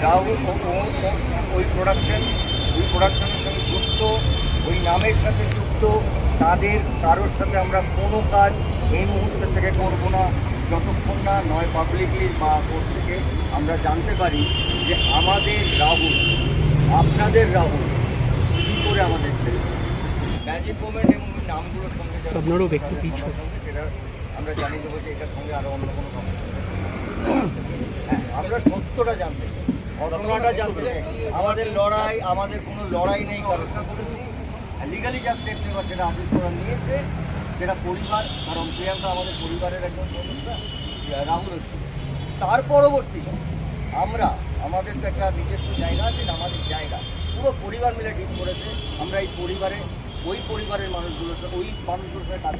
রাহুল ওই প্রোডাকশনের সঙ্গে যুক্ত, ওই নামের সাথে যুক্ত, তাদের কারোর সাথে আমরা কোনো কাজ এই মুহূর্তে থেকে করবো না যতক্ষণ না নয় পাবলিকলি বা কোর্ট থেকে আমরা জানতে পারি যে আমাদের রাহুল, আপনাদের রাহুল কী করে আমাদের ছেলে ম্যাজিক মোমেন্ট এবং ওই নামগুলোর সঙ্গে আপনারও ব্যক্তি পিছু সেটা আমরা জানিয়ে দেবো যে এটার সঙ্গে আরও অন্য কোনো কথা। হ্যাঁ, আমরা সত্যটা জানতে চাই, ঘটনাটা জানতে চাই। আমাদের লড়াই, আমাদের কোনো লড়াই নেই কারোর সাথে। লিগালি যা স্টেপ নেওয়ার সেটা আদেশ করা নিয়েছে, সেটা পরিবার, কারণ প্রিয়াঙ্কা আমাদের পরিবারের একজন সদস্য, রাহুলও ছিল। তার পরবর্তীতে আমাদের তো একটা নিজস্ব জায়গা আছে, আমাদের জায়গা পুরো পরিবার মিলে ঠিক করেছে আমরা এই পরিবারে, ওই পরিবারের মানুষগুলোর সাথে, ওই মানুষগুলোর সাথে কাজ